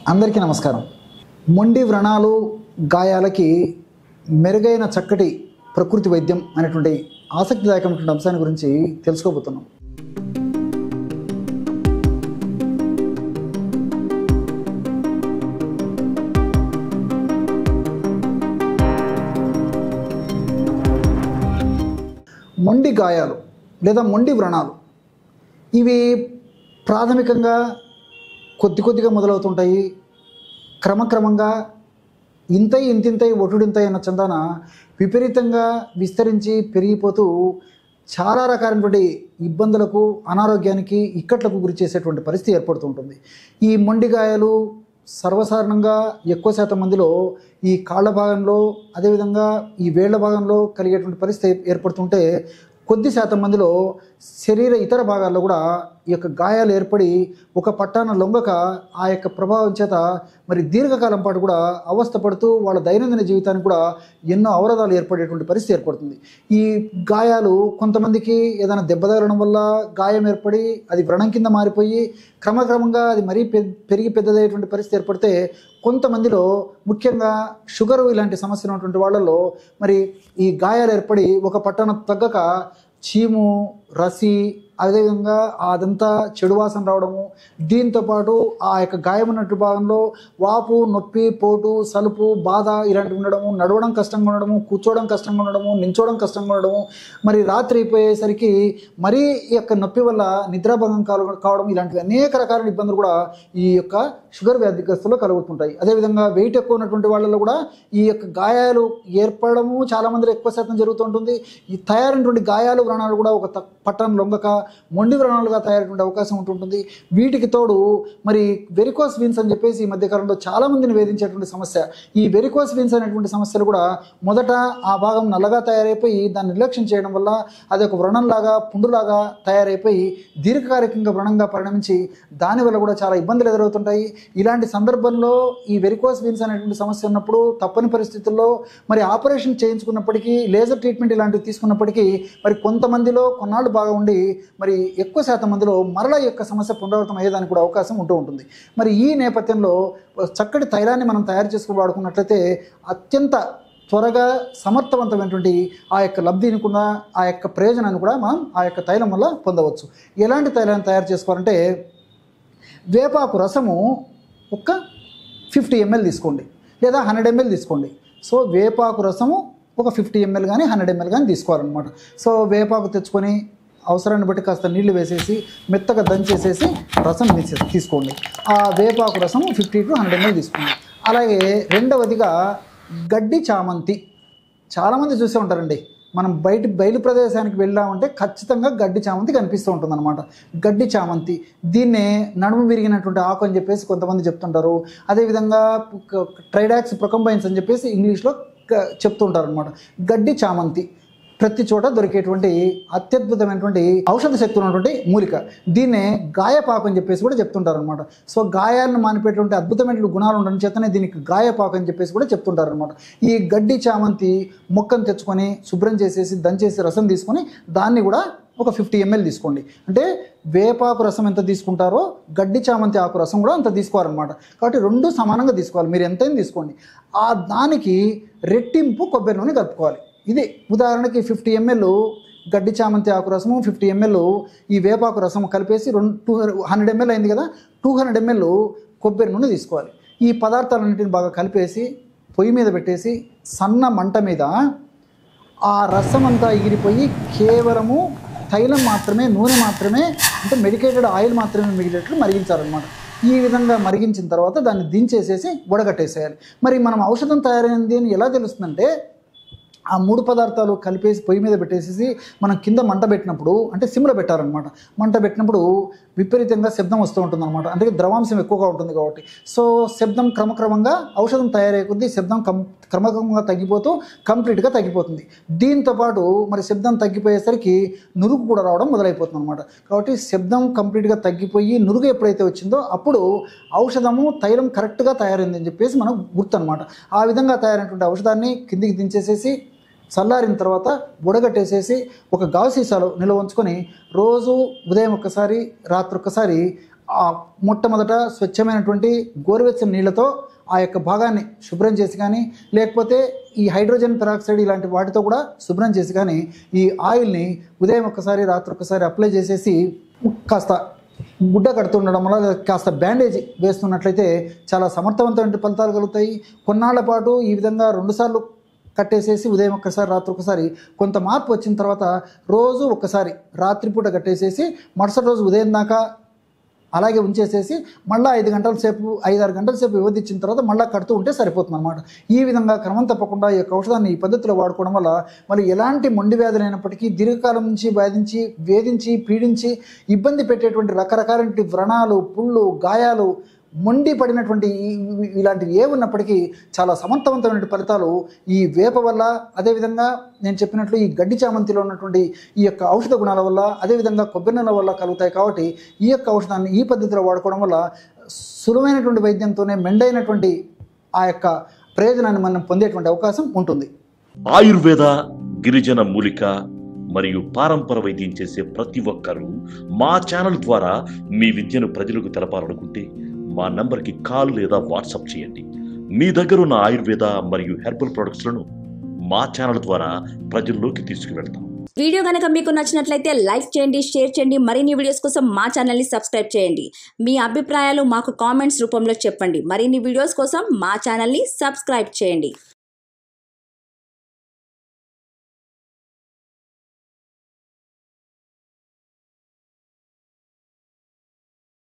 అందరికీ నమస్కారం. మొండి వ్రణాలు, గాయాలకి మెరుగైన చక్కటి ప్రకృతి వైద్యం అనేటువంటి ఆసక్తిదాయకమైనటువంటి అంశాన్ని గురించి తెలుసుకోబోతున్నాం. మొండి గాయాలు లేదా మొండి వ్రణాలు ఇవి ప్రాథమికంగా కొద్దిగా మొదలవుతుంటాయి. క్రమక్రమంగా ఇంతింతై ఒటుడింతై అన్న చందాన విపరీతంగా విస్తరించి పెరిగిపోతూ చాలా రకాలైనటువంటి ఇబ్బందులకు, అనారోగ్యానికి, ఇక్కట్లకు గురి చేసేటువంటి పరిస్థితి ఏర్పడుతుంటుంది. ఈ మొండి గాయాలు సర్వసాధారణంగా ఎక్కువ శాతం మందిలో ఈ కాళ్ళ భాగంలో, అదేవిధంగా ఈ వేళ్ల భాగంలో కలిగేటువంటి పరిస్థితి ఏర్పడుతుంటే, కొద్ది శాతం మందిలో శరీర ఇతర భాగాల్లో కూడా ఈ యొక్క గాయాలు ఏర్పడి ఒక పట్టాన లొంగక ఆ యొక్క ప్రభావం చేత మరి దీర్ఘకాలం పాటు కూడా అవస్థపడుతూ వాళ్ళ దైనందిన జీవితానికి కూడా ఎన్నో అవరోధాలు ఏర్పడేటువంటి పరిస్థితి ఏర్పడుతుంది. ఈ గాయాలు కొంతమందికి ఏదైనా దెబ్బ తగలడం వల్ల గాయం ఏర్పడి అది వ్రణం కింద మారిపోయి క్రమక్రమంగా అది మరీ పెరిగి పెద్దదయ్యేటువంటి పరిస్థితి ఏర్పడితే, కొంతమందిలో ముఖ్యంగా షుగరు ఇలాంటి సమస్యలు ఉన్నటువంటి వాళ్ళలో మరి ఈ గాయాలు ఏర్పడి ఒక పట్టణం తగ్గక చీము, రసి, అదేవిధంగా అదంతా చెడు వాసన రావడము, దీంతోపాటు ఆ యొక్క గాయం ఉన్నట్టు భాగంలో వాపు, నొప్పి, పోటు, సలుపు, బాధ ఇలాంటివి ఉండడము, నడవడం కష్టంగా ఉండడము, కూర్చోవడం కష్టంగా ఉండడము, నించోవడం కష్టంగా ఉండడము, మరి రాత్రి అయిపోయేసరికి మరీ ఈ యొక్క నొప్పి వల్ల నిద్రాభంగం కావడం, ఇలాంటివి అనేక రకాల ఇబ్బందులు కూడా ఈ యొక్క షుగర్ వ్యాధిగ్రస్తుల్లో కలుగుతుంటాయి. అదేవిధంగా వెయిట్ ఎక్కువ ఉన్నటువంటి వాళ్ళలో కూడా ఈ యొక్క గాయాలు ఏర్పడము చాలామందిలో ఎక్కువ శాతం జరుగుతుంటుంది. ఈ తయారైనటువంటి గాయాలు, వ్రణాలు కూడా ఒక పట్టణం లొంగక మొండి వ్రణాలుగా తయారయ్యేటువంటి అవకాశం ఉంటుంటుంది. వీటికి తోడు మరి వెరికోస్ వీన్స్ అని చెప్పేసి ఈ మధ్యకాలంలో చాలామందిని వేధించేటువంటి సమస్య. ఈ వెరికోస్ వీన్స్ అనేటువంటి సమస్యలు కూడా మొదట ఆ భాగం నల్లగా తయారైపోయి దాన్ని నిర్లక్ష్యం చేయడం వల్ల అది ఒక వ్రణంలాగా, పుండులాగా తయారైపోయి దీర్ఘకాలికంగా వ్రణంగా పరిణమించి దానివల్ల కూడా చాలా ఇబ్బందులు ఎదురవుతుంటాయి. ఇలాంటి సందర్భంలో ఈ వెరికోస్ వీన్స్ అనేటువంటి సమస్య ఉన్నప్పుడు తప్పని పరిస్థితుల్లో మరి ఆపరేషన్ చేయించుకున్నప్పటికీ, లేజర్ ట్రీట్మెంట్ ఇలాంటివి తీసుకున్నప్పటికీ మరి కొంతమందిలో కొన్నాళ్ళు బాగా ఉండి మరి ఎక్కువ శాతం మందిలో మరలా యొక్క సమస్య పునరావృతం అయ్యేదానికి కూడా అవకాశం ఉంటుంది. మరి ఈ నేపథ్యంలో చక్కటి తైలాన్ని మనం తయారు చేసుకుని వాడుకున్నట్లయితే అత్యంత త్వరగా సమర్థవంతమైనటువంటి ఆ యొక్క లబ్ధిని కూడా, ఆ యొక్క ప్రయోజనాన్ని కూడా మనం ఆ యొక్క తైలం వల్ల పొందవచ్చు. ఎలాంటి తైలాన్ని తయారు చేసుకోవాలంటే, వేపాకు రసము ఒక 50 ml తీసుకోండి, లేదా 100 ml తీసుకోండి. సో వేపాకు రసము ఒక 50 ml కానీ 100 ml కానీ తీసుకోవాలన్నమాట. సో వేపాకు తెచ్చుకొని అవసరాన్ని బట్టి కాస్త నీళ్లు వేసేసి మెత్తగా దంచేసేసి రసం తీసుకోండి. ఆ వేపాకు రసం 50 to 100 ml తీసుకోండి. అలాగే రెండవదిగా గడ్డి చామంతి. చాలామంది చూసే ఉంటారండి, మనం బయలు ప్రదేశానికి వెళ్ళామంటే ఖచ్చితంగా గడ్డి చామంతి కనిపిస్తూ ఉంటుందన్నమాట. గడ్డి చామంతి, దీన్నే నడుము విరిగినటువంటి ఆకు అని చెప్పేసి కొంతమంది చెప్తుంటారు. అదేవిధంగా ట్రైడాక్స్ ప్రొకంబైన్స్ అని చెప్పేసి ఇంగ్లీష్లో చెప్తుంటారు అనమాట. గడ్డి చామంతి ప్రతి చోట దొరికేటువంటి అత్యద్భుతమైనటువంటి ఔషధ శక్తి ఉన్నటువంటి మూలిక. దీన్నే గాయపాకు అని చెప్పేసి కూడా చెప్తుంటారు అనమాట. సో గాయాలను మానిపేటువంటి అద్భుతమైన గుణాలు ఉండడం చేతనే దీనికి గాయపాకు అని చెప్పేసి కూడా చెప్తుంటారు అనమాట. ఈ గడ్డి చామంతి మొక్కను తెచ్చుకొని శుభ్రం చేసేసి దంచేసి రసం తీసుకొని దాన్ని కూడా ఒక 50 ml తీసుకోండి. అంటే వేపాకు రసం ఎంత తీసుకుంటారో గడ్డి చామంతి ఆకు రసం కూడా అంత తీసుకోవాలన్నమాట. కాబట్టి రెండు సమానంగా తీసుకోవాలి. మీరు ఎంతైనా తీసుకోండి. ఆ దానికి రెట్టింపు కొబ్బరి నూనె కలుపుకోవాలి. ఇది ఉదాహరణకి 50 ml గడ్డి చామంతి ఆకు రసము, 50 ml ఈ వేపాకు రసము కలిపేసి 100 ml అయింది కదా, 200 ml కొబ్బరి నూనె తీసుకోవాలి. ఈ పదార్థాలన్నింటిని బాగా కలిపేసి పొయ్యి మీద పెట్టేసి సన్న మంట మీద ఆ రసం అంతా ఎగిరిపోయి కేవలము తైలం మాత్రమే, నూనె మాత్రమే, అంటే మెడికేటెడ్ ఆయిల్ మాత్రమే మిగిలేట్లు మరిగించాలన్నమాట. ఈ విధంగా మరిగించిన తర్వాత దాన్ని దించేసేసి వడగట్టేసేయాలి. మరి మనం ఔషధం తయారైంది అని ఎలా తెలుస్తుందంటే, ఆ 3 పదార్థాలు కలిపేసి పొయ్యి మీద పెట్టేసేసి మనం కింద మంట పెట్టినప్పుడు, అంటే సిమ్లో పెట్టాలన్నమాట. మంట పెట్టినప్పుడు విపరీతంగా శబ్దం వస్తూ ఉంటుందన్నమాట. అంటే ద్రవాంశం ఎక్కువగా ఉంటుంది కాబట్టి. సో శబ్దం క్రమక్రమంగా ఔషధం తయారయ్యే కొద్దీ శబ్దం క్రమక్రమంగా తగ్గిపోతూ కంప్లీట్గా తగ్గిపోతుంది. దీంతోపాటు మరి శబ్దం తగ్గిపోయేసరికి నురుగు కూడా రావడం మొదలైపోతుంది అనమాట. కాబట్టి శబ్దం కంప్లీట్గా తగ్గిపోయి నురుగు ఎప్పుడైతే వచ్చిందో అప్పుడు ఔషధము, తైలం కరెక్ట్గా తయారైందని చెప్పేసి మనకు గుర్తు అనమాట. ఆ విధంగా తయారైనటువంటి ఔషధాన్ని కిందికి దించేసేసి చల్లారిన తర్వాత బుడగట్టేసేసి ఒక గాజు సీసాలో నిల్వ ఉంచుకొని రోజు ఉదయం ఒక్కసారి, రాత్రి ఒక్కసారి మొట్టమొదట స్వచ్ఛమైనటువంటి గోరువెచ్చని నీళ్ళతో ఆ యొక్క భాగాన్ని శుభ్రం చేసి కానీ, లేకపోతే ఈ హైడ్రోజన్ పెరాక్సైడ్ ఇలాంటి వాటితో కూడా శుభ్రం చేసి కానీ ఈ ఆయిల్ని ఉదయం ఒక్కసారి రాత్రి ఒక్కసారి అప్లై చేసేసి కాస్త గుడ్డ కడుతుండడం వల్ల, కాస్త బ్యాండేజ్ వేస్తున్నట్లయితే చాలా సమర్థవంతమైన ఫలితాలు కలుగుతాయి. కొన్నాళ్ల పాటు ఈ విధంగా 2 సార్లు కట్టేసేసి ఉదయం ఒక్కసారి రాత్రి ఒకసారి కొంత మార్పు వచ్చిన తర్వాత రోజు ఒక్కసారి రాత్రిపూట కట్టేసేసి మరుసటి రోజు ఉదయం దాకా అలాగే ఉంచేసేసి మళ్ళీ 5 గంటల సేపు 5-6 గంటల సేపు వ్యవధి ఇచ్చిన తర్వాత మళ్ళీ కడుతూ ఉంటే సరిపోతుంది అన్నమాట. ఈ విధంగా క్రమం తప్పకుండా ఈ యొక్క ఔషధాన్ని ఈ పద్ధతిలో వాడుకోవడం వల్ల మరి ఎలాంటి మొండి వ్యాధులు అయినప్పటికీ దీర్ఘకాలం నుంచి వేధించి పీడించి ఇబ్బంది పెట్టేటువంటి రకరకాల వ్రణాలు, పుళ్ళు, గాయాలు, మొండి పడినటువంటి ఇలాంటివి ఏ ఉన్నప్పటికీ చాలా సమర్థవంతమైన ఫలితాలు ఈ వేప వల్ల, అదేవిధంగా నేను చెప్పినట్లు ఈ గడ్డి చామంతిలో ఉన్నటువంటి ఈ యొక్క ఔషధ గుణాల వల్ల, అదేవిధంగా కొబ్బరి నూనెల వల్ల కలుగుతాయి. కాబట్టి ఈ యొక్క ఔషధాన్ని ఈ పద్ధతిలో వాడుకోవడం వల్ల సులువైనటువంటి వైద్యంతోనే మెండైనటువంటి ఆ యొక్క ప్రయోజనాన్ని మనం పొందేటువంటి అవకాశం ఉంటుంది. ఆయుర్వేద, గిరిజన మూలిక మరియు పారంపర వైద్యం చేసే ప్రతి ఒక్కరూ మా ఛానల్ ద్వారా మీ విద్యను ప్రజలకు తెలపాలనుకుంటే మా నంబర్కి కాల్ లేదా వాట్సాప్ చేయండి. మీ దగ్గర ఉన్న ఆయుర్వేద మరియు హెర్బల్ ప్రొడక్ట్స్లను మా ఛానల్ ద్వారా ప్రజల్లోకి తీసుకువెళ్తాం. వీడియో కనుక మీకు నచ్చినట్లయితే లైక్ చేయండి, షేర్ చేయండి. మరిన్ని వీడియోస్ కోసం మా ఛానల్ని సబ్స్క్రైబ్ చేయండి. మీ అభిప్రాయాలు మాకు కామెంట్స్ రూపంలో చెప్పండి. మరిన్ని వీడియోస్ కోసం మా ఛానల్ని సబ్స్క్రైబ్ చేయండి.